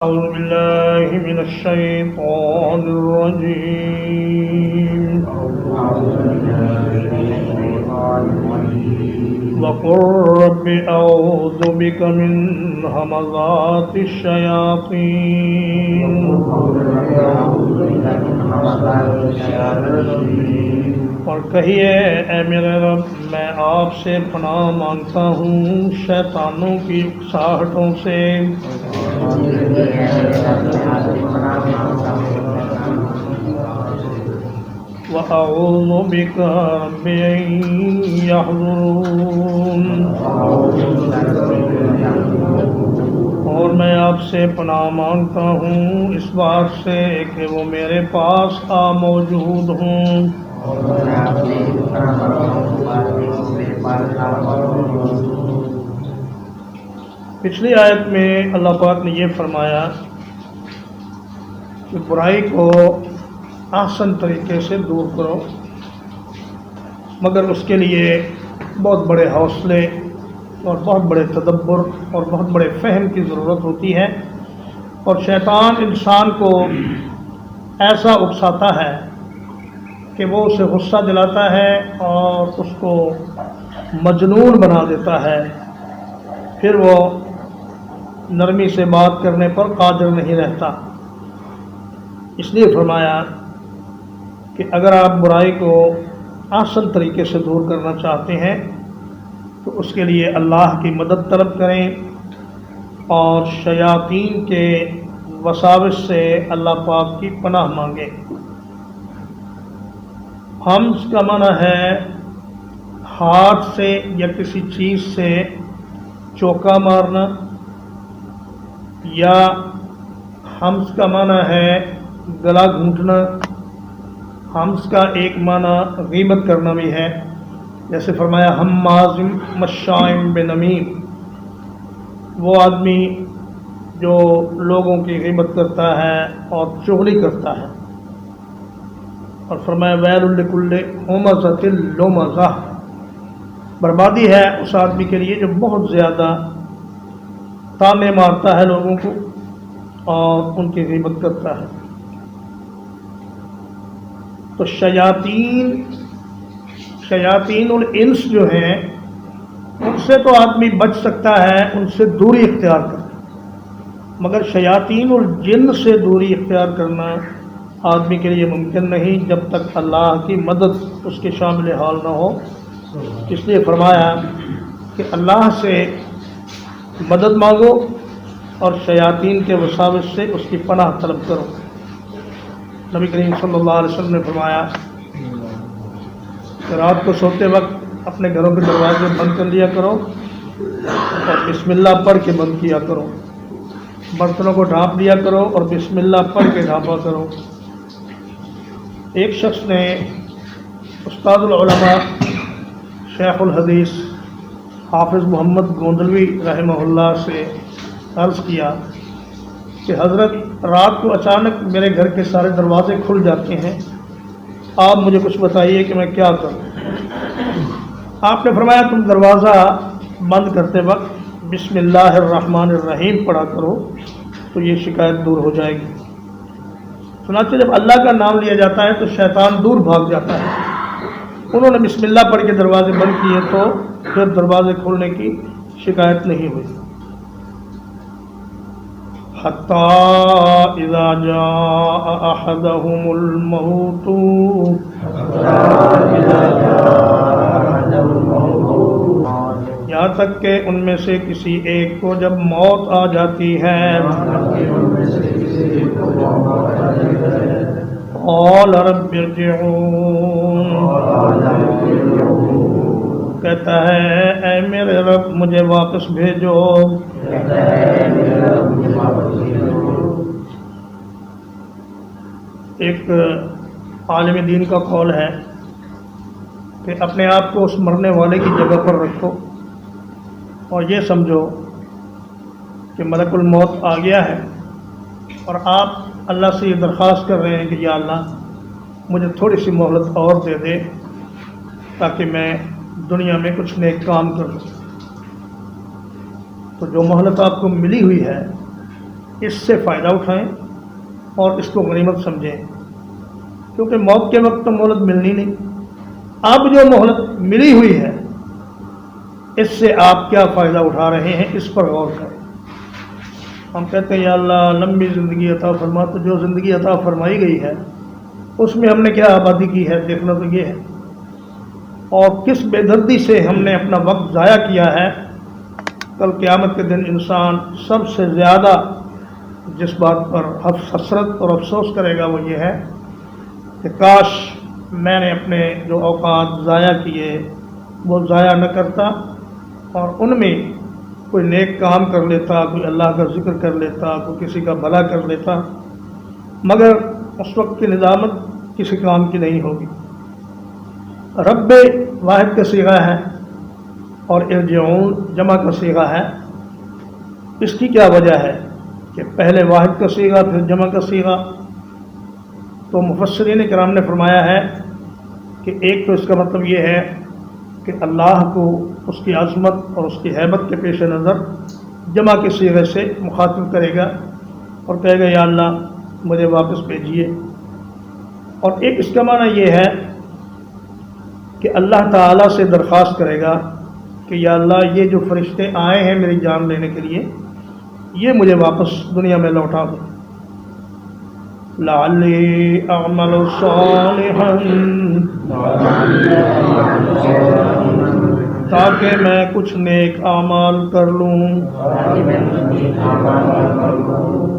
أعوذ بالله من الشيطان الرجيم وقل رب أعوذ بك من همزات الشياطين اور کہیے اے میرے رب میں آپ سے پناہ مانگتا ہوں شیطانوں کی اکساہٹوں سے وَأَعُوذُ بِكَ رَبِّ أَن يَحْضُرُونِ اور میں آپ سے پناہ مانگتا ہوں اس بات سے کہ وہ میرے پاس موجود ہوں پچھلی آیت میں اللہ پاک نے یہ فرمایا کہ برائی کو احسن طریقے سے دور کرو، مگر اس کے لیے بہت بڑے حوصلے اور بہت بڑے تدبر اور بہت بڑے فہم کی ضرورت ہوتی ہے، اور شیطان انسان کو ایسا اکساتا ہے کہ وہ اسے غصہ دلاتا ہے اور اس کو مجنون بنا دیتا ہے، پھر وہ نرمی سے بات کرنے پر قادر نہیں رہتا۔ اس لیے فرمایا کہ اگر آپ برائی کو احسن طریقے سے دور کرنا چاہتے ہیں تو اس کے لیے اللہ کی مدد طلب کریں اور شیاطین کے وساوس سے اللہ پاک کی پناہ مانگیں۔ حمز کا معنی ہے ہاتھ سے یا کسی چیز سے چوکا مارنا، یا حمز کا معنی ہے گلا گھونٹنا۔ حمز کا ایک معنی غیبت کرنا بھی ہے، جیسے فرمایا حماز مشاء بنمیم، وہ آدمی جو لوگوں کی غیبت کرتا ہے اور چغلی کرتا ہے، اور فرمایا ویل لکل ہمزۃ لمزہ، بربادی ہے اس آدمی کے لیے جو بہت زیادہ تانے مارتا ہے لوگوں کو اور ان کی غیبت کرتا ہے۔ تو شیاطین الانس جو ہیں ان سے تو آدمی بچ سکتا ہے، ان سے دوری اختیار کرنا، مگر شیاطین الجن سے دوری اختیار کرنا آدمی کے لیے ممکن نہیں جب تک اللہ کی مدد اس کے شامل حال نہ ہو۔ اس لیے فرمایا کہ اللہ سے مدد مانگو اور شیاطین کے وساوس سے اس کی پناہ طلب کرو۔ نبی کریم صلی اللہ علیہ وسلم نے فرمایا کہ رات کو سوتے وقت اپنے گھروں کے دروازے بند کر لیا کرو اور بسم اللہ پڑھ کے بند کیا کرو، برتنوں کو ڈھانپ لیا کرو اور بسم اللہ پڑھ کے ڈھانپا کرو۔ ایک شخص نے استاد العلماء شیخ الحدیث حافظ محمد گوندلوی رحمہ اللہ سے عرض کیا کہ حضرت رات کو اچانک میرے گھر کے سارے دروازے کھل جاتے ہیں، آپ مجھے کچھ بتائیے کہ میں کیا کروں۔ آپ نے فرمایا تم دروازہ بند کرتے وقت بسم اللہ الرحمن الرحیم پڑھا کرو تو یہ شکایت دور ہو جائے گی۔ چنانچہ جب اللہ کا نام لیا جاتا ہے تو شیطان دور بھاگ جاتا ہے۔ انہوں نے بسم اللہ پڑھ کے دروازے بند کیے تو پھر دروازے کھولنے کی شکایت نہیں ہوئی۔ حَتَّى إِذَا جَاءَ أَحَدَهُمُ الْمَوْتُ یہاں تک کہ ان میں سے کسی ایک کو جب موت آ جاتی ہے قَالَ رَبِّ ارْجِعُونِ، کہتا ہے اے میرے رب مجھے واپس بھیجو۔ ایک عالم دین کا قول ہے کہ اپنے آپ کو اس مرنے والے کی جگہ پر رکھو اور یہ سمجھو کہ ملک الموت آ گیا ہے اور آپ اللہ سے یہ درخواست کر رہے ہیں کہ یا اللہ مجھے تھوڑی سی مہلت اور دے دے تاکہ میں دنیا میں کچھ نیک کام کر لوں۔ تو جو مہلت آپ کو ملی ہوئی ہے اس سے فائدہ اٹھائیں اور اس کو غنیمت سمجھیں، کیونکہ موت کے وقت تو مہلت ملنی نہیں۔ اب جو مہلت ملی ہوئی ہے اس سے آپ کیا فائدہ اٹھا رہے ہیں، اس پر غور کریں۔ ہم کہتے ہیں یا اللہ لمبی زندگی عطا فرما، تو جو زندگی عطا فرمائی گئی ہے اس میں ہم نے کیا آبادی کی ہے، دیکھنا تو یہ ہے، اور کس بے دردی سے ہم نے اپنا وقت ضائع کیا ہے۔ کل قیامت کے دن انسان سب سے زیادہ جس بات پر حسرت اور افسوس کرے گا وہ یہ ہے کہ کاش میں نے اپنے جو اوقات ضائع کیے وہ ضائع نہ کرتا اور ان میں کوئی نیک کام کر لیتا، کوئی اللہ کا ذکر کر لیتا، کوئی کسی کا بھلا کر لیتا، مگر اس وقت کی ندامت کسی کام کی نہیں ہوگی۔ رب واحد کا صیغہ ہے اور ارجعون جمع کا صیغہ ہے۔ اس کی کیا وجہ ہے کہ پہلے واحد کا صیغہ پھر جمع کا صیغہ؟ تو مفسرین کرام نے فرمایا ہے کہ ایک تو اس کا مطلب یہ ہے کہ اللہ کو اس کی عظمت اور اس کی ہیبت کے پیش نظر جمع کے صیغے سے مخاطب کرے گا اور کہے گا یا اللہ مجھے واپس بھیجیے۔ اور ایک اس کا معنی یہ ہے کہ اللہ تعالیٰ سے درخواست کرے گا کہ یا اللہ یہ جو فرشتے آئے ہیں میری جان لینے کے لیے یہ مجھے واپس دنیا میں لوٹا دو، لعلی اعمل صالحا، تاکہ میں کچھ نیک اعمال کر لوں،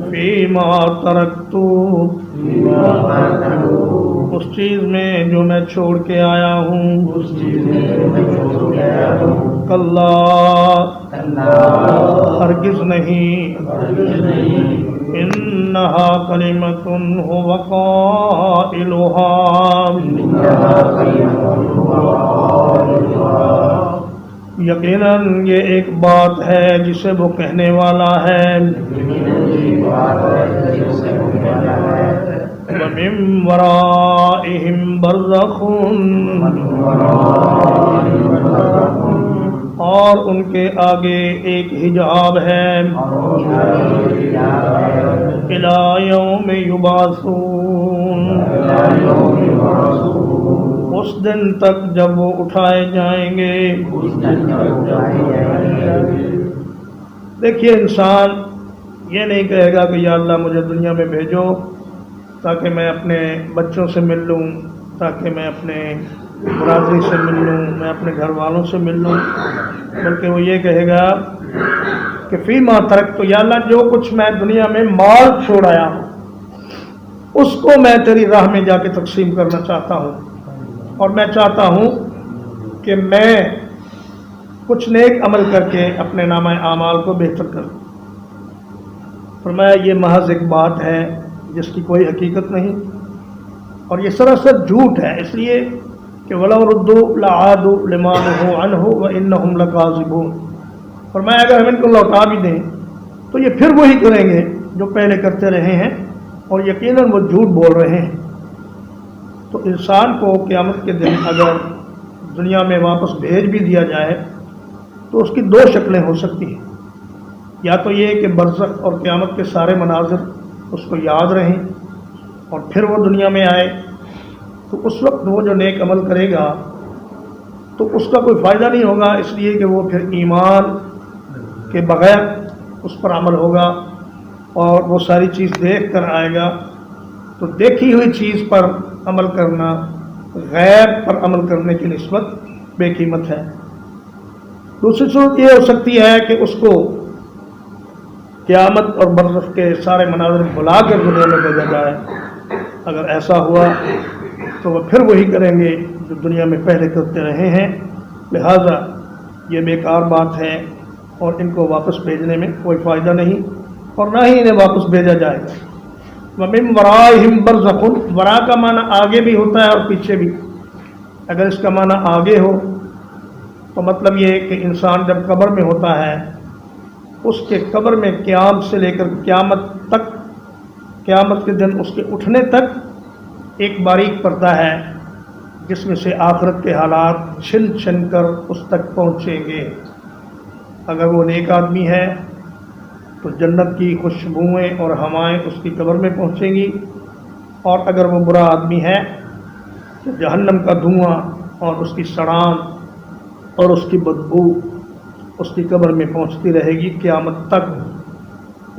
فیما ترکت، اس چیز میں جو میں چھوڑ کے آیا ہوں، کلا ہرگز نہیں، انہا کلمۃ هو قائلها، یقیناً یہ ایک بات ہے جسے وہ کہنے والا ہے، وَمِن وَرَائِهِمْ بَرْزَخٌ، اور ان کے آگے ایک حجاب ہے، إِلَى يَوْمِ يُبْعَثُونَ، اس دن تک جب وہ اٹھائے جائیں گے۔ دیکھیے انسان یہ نہیں کہے گا کہ یا اللہ مجھے دنیا میں بھیجو تاکہ میں اپنے بچوں سے مل لوں، تاکہ میں اپنے برادری سے مل لوں، میں اپنے گھر والوں سے مل لوں، بلکہ وہ یہ کہے گا کہ فیما ترکت، تو یا اللہ جو کچھ میں دنیا میں مال چھوڑ آیا ہوں اس کو میں تیری راہ میں جا کے تقسیم کرنا چاہتا ہوں، اور میں چاہتا ہوں کہ میں کچھ نیک عمل کر کے اپنے نامہ اعمال کو بہتر کروں۔ فرمایا یہ محض ایک بات ہے جس کی کوئی حقیقت نہیں، اور یہ سراسر جھوٹ ہے، اس لیے کہ وَلَوْ رُدُّوا لَعَادُوا لِمَا نُهُوا عَنْهُ وَإِنَّهُمْ لَكَاذِبُونَ۔ فرمایا اگر ہم ان کو لوٹا بھی دیں تو یہ پھر وہی کریں گے جو پہلے کرتے رہے ہیں، اور یقیناً وہ جھوٹ بول رہے ہیں۔ تو انسان کو قیامت کے دن اگر دنیا میں واپس بھیج بھی دیا جائے تو اس کی دو شکلیں ہو سکتی ہیں، یا تو یہ کہ برزخ اور قیامت کے سارے مناظر اس کو یاد رہیں اور پھر وہ دنیا میں آئے، تو اس وقت وہ جو نیک عمل کرے گا تو اس کا کوئی فائدہ نہیں ہوگا، اس لیے کہ وہ پھر ایمان کے بغیر اس پر عمل ہوگا اور وہ ساری چیز دیکھ کر آئے گا۔ تو دیکھی ہوئی چیز پر عمل کرنا غیر پر عمل کرنے کی نسبت بے قیمت ہے۔ دوسری صورت یہ ہو سکتی ہے کہ اس کو قیامت اور برزخ کے سارے مناظر بلا کر دنیا میں بھیجا جائے، اگر ایسا ہوا تو وہ پھر وہی کریں گے جو دنیا میں پہلے کرتے رہے ہیں، لہذا یہ بیکار بات ہے اور ان کو واپس بھیجنے میں کوئی فائدہ نہیں، اور نہ ہی انہیں واپس بھیجا جائے گا۔ وَمِن وَرَائِهِمْ بَرْزَخٌ، ورا کا معنی آگے بھی ہوتا ہے اور پیچھے بھی۔ اگر اس کا معنی آگے ہو تو مطلب یہ کہ انسان جب قبر میں ہوتا ہے اس کے قبر میں قیام سے لے کر قیامت تک، قیامت کے دن اس کے اٹھنے تک ایک باریک پردہ ہے جس میں سے آخرت کے حالات چھن چھن کر اس تک پہنچیں گے۔ اگر وہ نیک آدمی ہے تو جنت کی خوشبوئیں اور ہوائیں اس کی قبر میں پہنچیں گی، اور اگر وہ برا آدمی ہے تو جہنم کا دھواں اور اس کی سڑان اور اس کی بدبو اس کی قبر میں پہنچتی رہے گی قیامت تک۔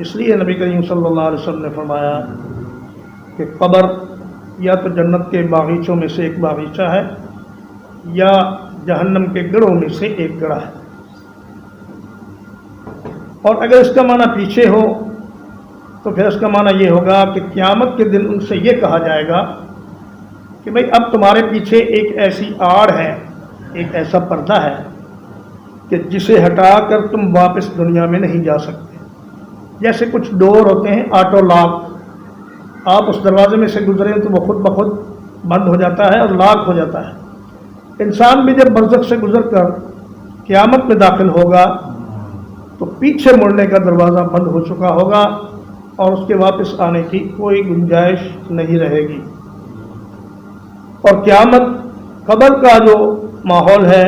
اس لیے نبی کریم صلی اللہ علیہ وسلم نے فرمایا کہ قبر یا تو جنت کے باغیچوں میں سے ایک باغیچہ ہے یا جہنم کے گڑھوں میں سے ایک گڑھا ہے۔ اور اگر اس کا معنی پیچھے ہو تو پھر اس کا معنی یہ ہوگا کہ قیامت کے دن ان سے یہ کہا جائے گا کہ بھئی اب تمہارے پیچھے ایک ایسی آڑ ہے، ایک ایسا پردہ ہے کہ جسے ہٹا کر تم واپس دنیا میں نہیں جا سکتے۔ جیسے کچھ ڈور ہوتے ہیں آٹو لاک، آپ اس دروازے میں سے گزریں تو وہ خود بخود بند ہو جاتا ہے اور لاک ہو جاتا ہے۔ انسان بھی جب برزخ سے گزر کر قیامت میں داخل ہوگا تو پیچھے مڑنے کا دروازہ بند ہو چکا ہوگا اور اس کے واپس آنے کی کوئی گنجائش نہیں رہے گی۔ اور قیامت قبر کا جو ماحول ہے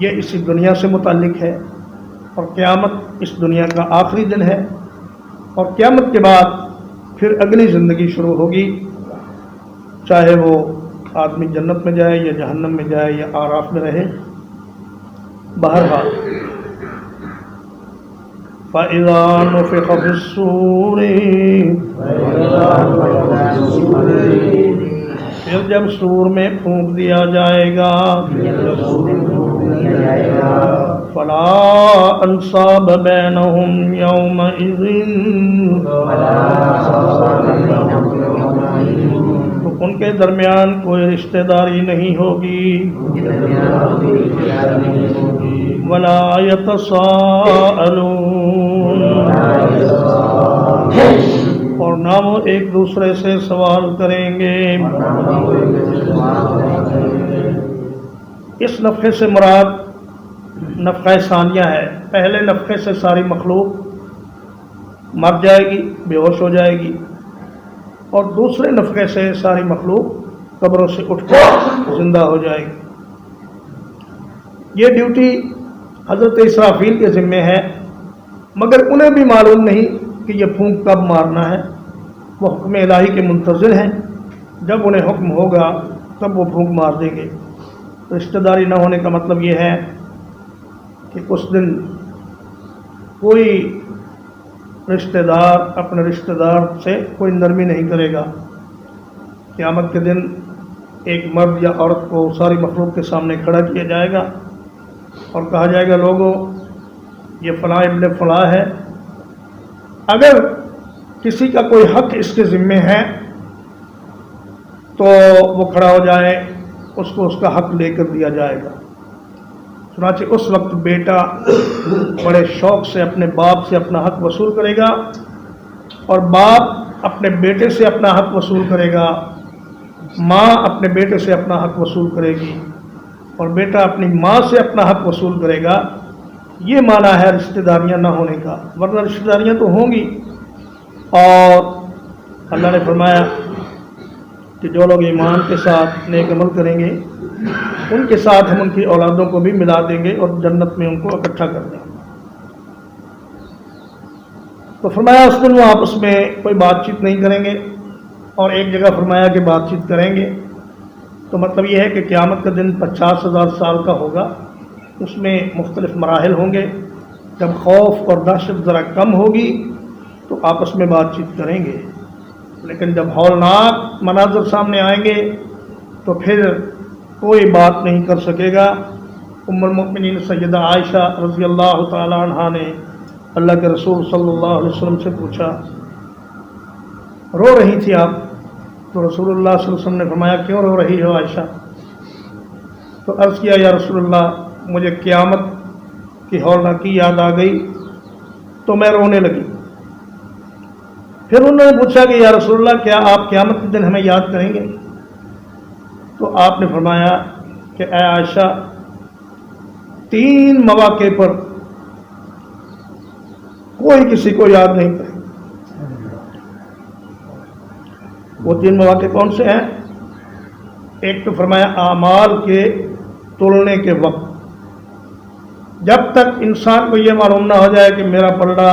یہ اسی دنیا سے متعلق ہے، اور قیامت اس دنیا کا آخری دن ہے، اور قیامت کے بعد پھر اگلی زندگی شروع ہوگی، چاہے وہ آدمی جنت میں جائے یا جہنم میں جائے یا آراف میں رہے۔ بہرحال فَإِذَا نُفِخَ فِي الصُّورِ، پھر جب سور میں پھونک دیا جائے گا، فَلَا أَنْصَابَ بَيْنَهُمْ يَوْمَئِذٍ، تو ان کے درمیان کوئی رشتہ داری نہیں ہوگی، وَلَا يَتَسَاءَلُونَ، اور نہ وہ ایک دوسرے سے سوال کریں گے۔ اس نفخے سے مراد نفخہ ثانیہ ہے۔ پہلے نفخے سے ساری مخلوق مر جائے گی، بے ہوش ہو جائے گی، اور دوسرے نفخے سے ساری مخلوق قبروں سے اٹھ کر زندہ ہو جائے گی۔ یہ ڈیوٹی حضرت اسرافیل کے ذمے ہے، مگر انہیں بھی معلوم نہیں کہ یہ پھونک کب مارنا ہے۔ وہ حکم الہی کے منتظر ہیں، جب انہیں حکم ہوگا تب وہ پھونک مار دیں گے۔ رشتہ داری نہ ہونے کا مطلب یہ ہے کہ اس دن کوئی رشتہ دار اپنے رشتہ دار سے کوئی نرمی نہیں کرے گا۔ قیامت کے دن ایک مرد یا عورت کو ساری مخلوق کے سامنے کھڑا کیا جائے گا اور کہا جائے گا، لوگوں یہ فلاں ابن فلاں ہے، اگر کسی کا کوئی حق اس کے ذمے ہے تو وہ کھڑا ہو جائے، اس کو اس کا حق لے کر دیا جائے گا۔ چنانچہ اس وقت بیٹا بڑے شوق سے اپنے باپ سے اپنا حق وصول کرے گا، اور باپ اپنے بیٹے سے اپنا حق وصول کرے گا، ماں اپنے بیٹے سے اپنا حق وصول کرے گی، اور بیٹا اپنی ماں سے اپنا حق وصول کرے گا۔ یہ معنی ہے رشتہ داریاں نہ ہونے کا، ورنہ رشتہ داریاں تو ہوں گی۔ اور اللہ نے فرمایا کہ جو لوگ ایمان کے ساتھ نیک عمل کریں گے ان کے ساتھ ہم ان کی اولادوں کو بھی ملا دیں گے اور جنت میں ان کو اکٹھا کر دیں گے۔ تو فرمایا اس دن وہ آپس میں کوئی بات چیت نہیں کریں گے، اور ایک جگہ فرمایا کہ بات چیت کریں گے، تو مطلب یہ ہے کہ قیامت کا دن 50,000 سال کا ہوگا۔ اس میں مختلف مراحل ہوں گے۔ جب خوف اور دہشت ذرا کم ہوگی تو آپس میں بات چیت کریں گے، لیکن جب ہولناک مناظر سامنے آئیں گے تو پھر کوئی بات نہیں کر سکے گا۔ ام المؤمنین سیدہ عائشہ رضی اللہ تعالی عنہا نے اللہ کے رسول صلی اللہ علیہ وسلم سے پوچھا، رو رہی تھی آپ؟ تو رسول اللہ صلی اللہ علیہ وسلم نے فرمایا، کیوں رو رہی ہو عائشہ؟ تو عرض کیا، یا رسول اللہ مجھے قیامت کی ہولناکی یاد آ گئی تو میں رونے لگی۔ پھر انہوں نے پوچھا کہ یا رسول اللہ کیا آپ قیامت کے دن ہمیں یاد کریں گے؟ تو آپ نے فرمایا کہ اے عائشہ، 3 مواقع پر کوئی کسی کو یاد نہیں کرے۔ وہ 3 مواقع کون سے ہیں؟ ایک تو فرمایا اعمال کے تولنے کے وقت، جب تک انسان کو یہ معلوم نہ ہو جائے کہ میرا پلڑا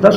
10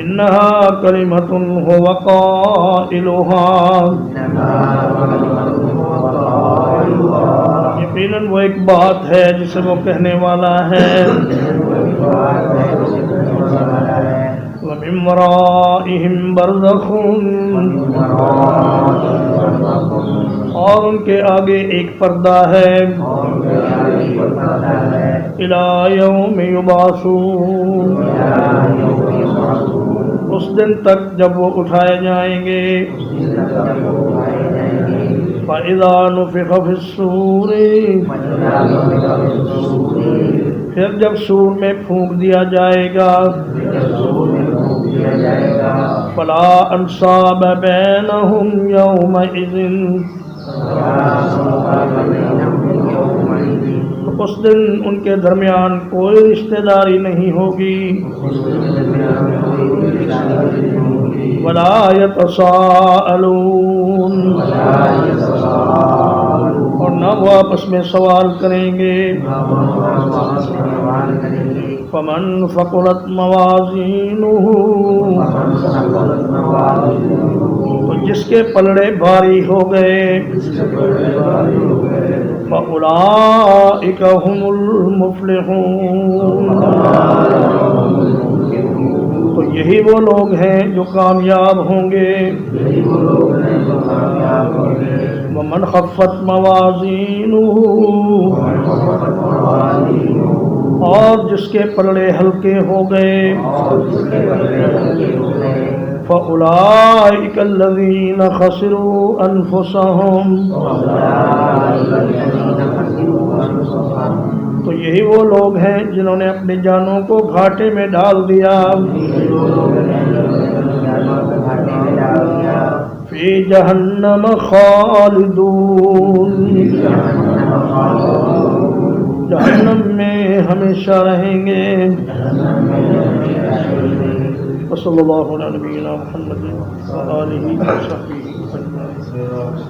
إنها كلمة هو قائلها یقیناً وہ ایک بات ہے جسے وہ کہنے والا ہے وَمِن وَرَائِهِمْ بَرْزَخٌ اور ان کے آگے ایک پردہ ہے إِلَى يَوْمِ يُبْعَثُونَ اس دن تک جب وہ اٹھائے جائیں گے فَإِذَا نُفِخَ فِي الصُّورِ پھر جب سور میں پھونک دیا جائے گا فَلَا أَنْصَابَ بَيْنَهُمْ يَوْمَئِذٍ اس دن ان کے درمیان کوئی رشتہ داری نہیں ہوگی وَلَا يَتَسَاءَلُونَ اور نہ وہ آپس میں سوال کریں گے فَمَنْ ثَقُلَتْ مَوَازِينُهُ تو جس کے پلڑے بھاری ہو گئے فَأُولَئِكَ هُمُ الْمُفْلِحُونَ تو یہی وہ لوگ ہیں جو کامیاب ہوں گے وَمَنْ خَفَّتْ مَوَازِينُهُ اور جس کے پلڑے ہلکے ہو گئے فَأُولَئِكَ الَّذِينَ خَسِرُوا أَنفُسَهُمْ تو یہی وہ لوگ ہیں جنہوں نے اپنی جانوں کو گھاٹے میں ڈال دیا فی جہنم خالدون جہنم میں ہمیشہ رہیں گے وصلی اللہ علیہ نبینا محمد وآلہ وصحبہ